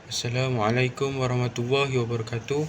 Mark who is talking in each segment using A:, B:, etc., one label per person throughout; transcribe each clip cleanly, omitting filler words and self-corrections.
A: Assalamualaikum warahmatullahi wabarakatuh.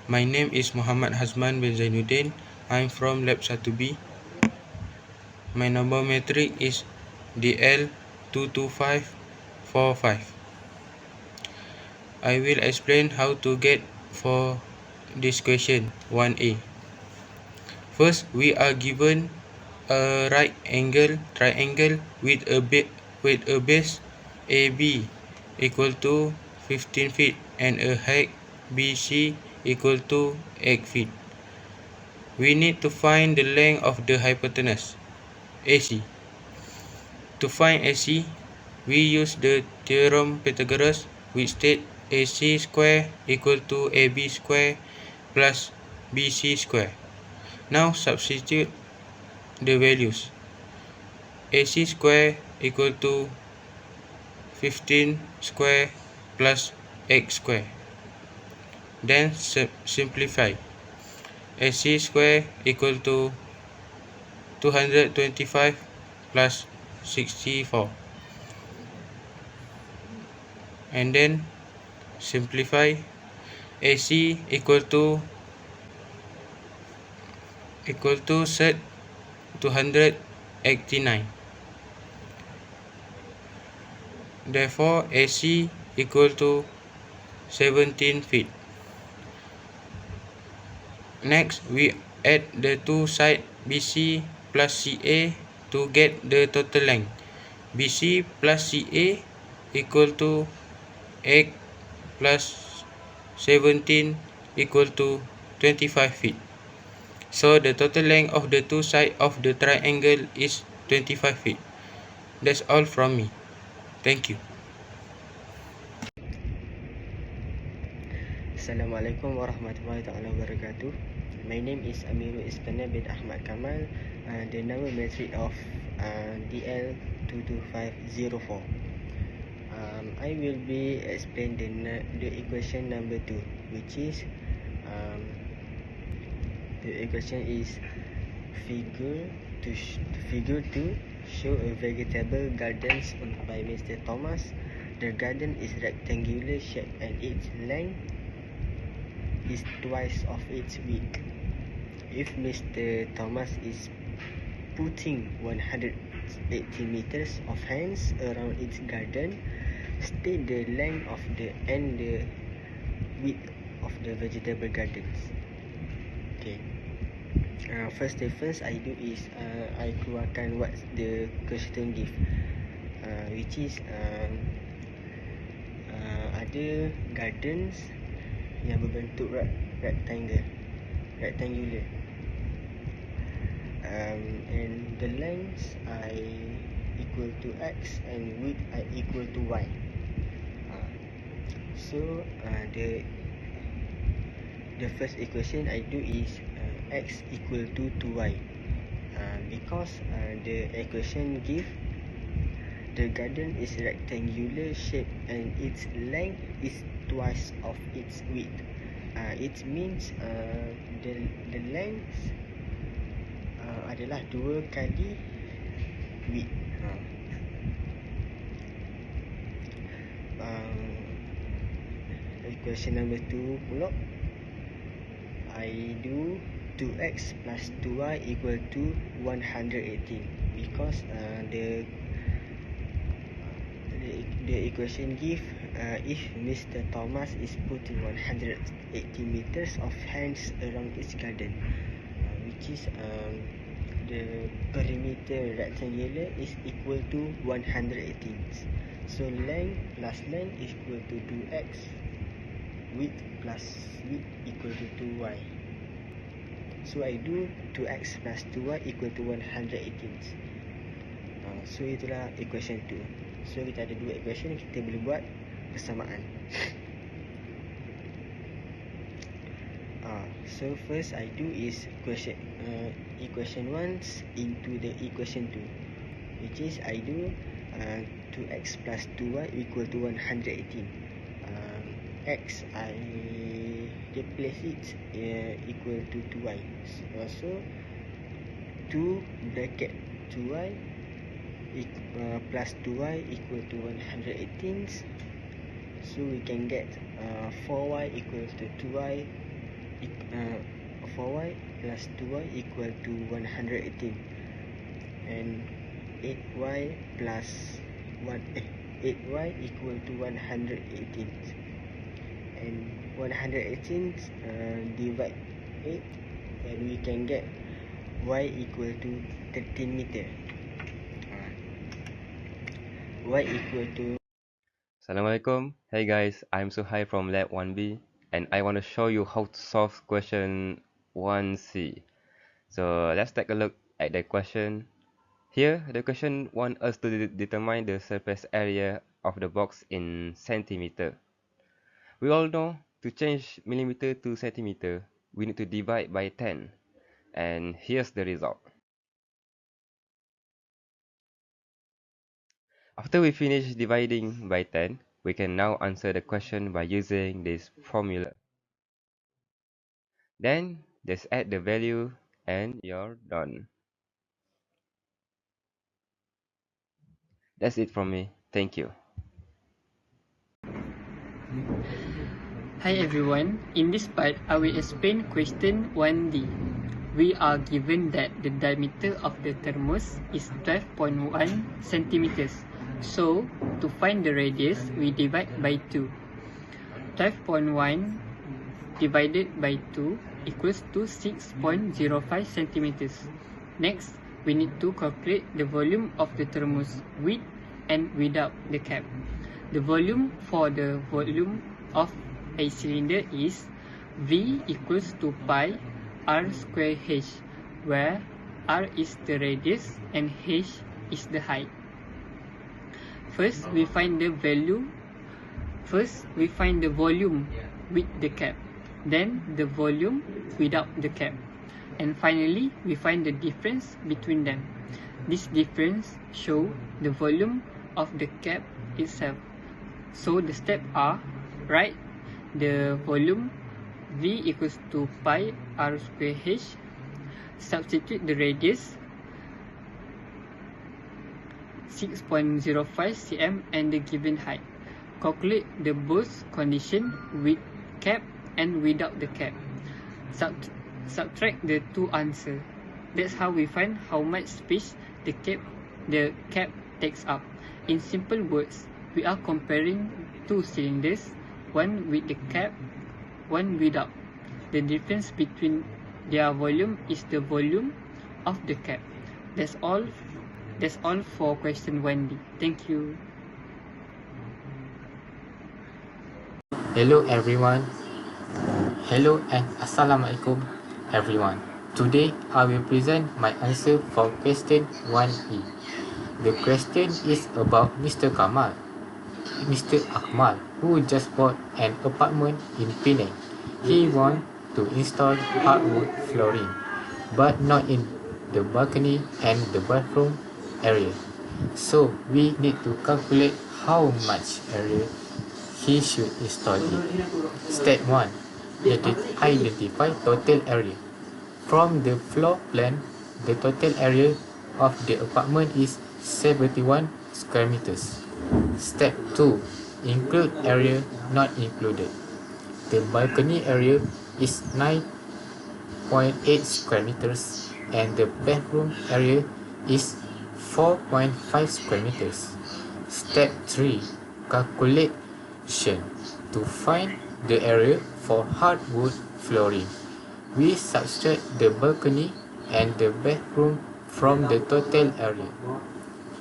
A: My name is Muhammad Hazman bin Zainuddin. I'm from Lab 1B. My number metric is DL22545. I will explain how to get for this question 1A. First, we are given a right angle triangle with a base AB equal to 15 feet and a height BC equal to 8 feet. We need to find the length of the hypotenuse AC. To find AC, we use the theorem Pythagoras, which states AC square equal to AB square plus BC square. Now substitute the values. AC square equal to 15 square plus x square. Then simplify. AC square equal to 225 plus 64. And then simplify. AC equal to set 289. Therefore, AC equal to 17 feet. Next, we add the two sides BC plus CA to get the total length. BC plus CA equal to 8 plus 17 equal to 25 feet. So the total length of the two sides of the triangle is 25 feet. That's all from me. Thank you.
B: Assalamualaikum warahmatullahi wabarakatuh. My name is Amirul Iskandar bin Ahmad Kamal. The number metric of DL22504. I will be explain the equation number 2, which is the equation is figure 2 show a vegetable gardens owned by Mr. Thomas. The garden is rectangular shape and its length is twice of its width. If Mr. Thomas is putting 180 meters of fence around its garden, state the length of the width of the vegetable gardens. Okay. First I do is I keluarkan what the question give, which is ada gardens yang berbentuk rectangular, and the length I equal to x and width I equal to y. So the first equation I do is x equal to 2y, because the equation give the garden is rectangular shape and its length is twice of its width. It means the length adalah 2 kali width. Equation number 2 pula, I do 2x plus 2y equal to 118, because the equation give if Mr. Thomas is putting 180 meters of fence around its garden, which is the perimeter rectangular is equal to 118. So length plus length is equal to 2x, width plus width equal to 2y. So I do 2x plus 2y equal to 118. So itulah equation 2. So kita ada dua equation, kita boleh buat persamaan. So first I do is equation 1 into the equation 2, which is I do 2x plus 2y equal to 118. X I replace it equal to 2y. So 2 bracket 2y plus 2y equal to 118. So we can get 4y equals to 2y, 4y plus 2y equal to 118, and 8y plus 8y equal to 118, and 118 divide 8, and we can get y equal to 13 meter. Y equal to
C: Assalamualaikum. Hey guys, I'm Suhai from Lab 1B and I want to show you how to solve question 1C. So let's take a look at the question. Here, the question wants us to determine the surface area of the box in centimeter. We all know to change millimeter to centimeter, we need to divide by 10. And here's the result. After we finish dividing by 10, we can now answer the question by using this formula. Then just add the value and you're done. That's it from me. Thank you.
D: Hi everyone, in this part I will explain question 1D. We are given that the diameter of the thermos is 12.1 centimeters. So, to find the radius, we divide by 2. 12.1 divided by 2 equals to 6.05 centimeters. Next, we need to calculate the volume of the thermos with and without the cap. The volume for the volume of a cylinder is V equals to pi r square h, where r is the radius and h is the height. First, we find the volume with the cap, then the volume without the cap, and finally we find the difference between them. This difference shows the volume of the cap itself. So the steps are: write the volume V equals to pi r square h, substitute the radius 6.05 cm and the given height. Calculate the both condition with cap and without the cap. Subtract the two answers. That's how we find how much space the cap takes up. In simple words, we are comparing two cylinders, one with the cap, one without. The difference between their volume is the volume of the cap. That's all for question 1D. Thank you.
E: Hello everyone. Hello and Assalamualaikum everyone. Today I will present my answer for question 1E. The question is about Mr. Akmal, who just bought an apartment in Penang. He wants to install hardwood flooring, but not in the balcony and the bathroom area. So we need to calculate how much area he should install it. Step 1. Identify total area. From the floor plan, the total area of the apartment is 71 square meters. Step 2. Include area not included. The balcony area is 9.8 square meters and the bedroom area is 4.5 square meters. Step 3. Calculation. To find the area for hardwood flooring, we subtract the balcony and the bedroom from the total area.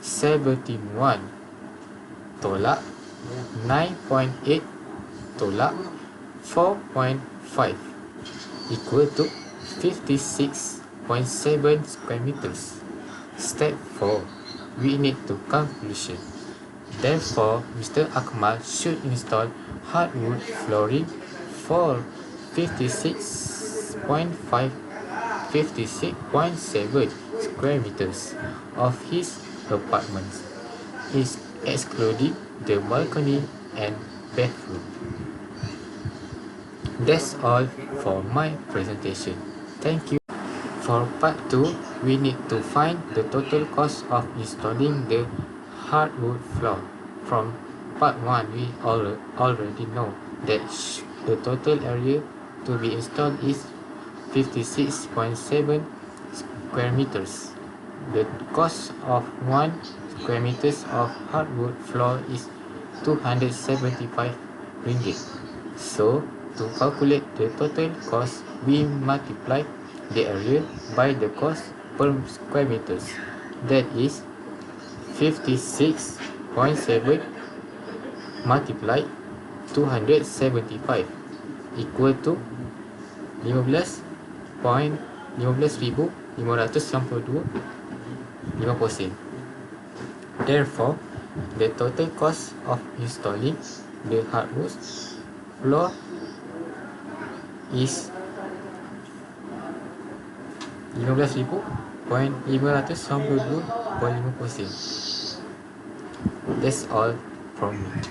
E: 71 tolak 9.8 tolak 4.5 equal to 56.7 square meters. Step 4. We need to calculation. Therefore, Mr. Akmal should install hardwood flooring for 56.7 square meters of his apartment, is excluding the balcony and bedroom. That's all for my presentation. Thank you. For part 2, we need to find the total cost of installing the hardwood floor from part 1, we already know that the total area to be installed is 56.7 square meters. The cost of 1 square meters of hardwood floor is 275 ringgit. So, to calculate the total cost, we multiply the area by the cost per square meters. That is 56.7 multiplied 275 equal to 15,592.5 sen. Therefore, the total cost of installing the hardwood floor is 15,592.5 sen. That's all from me.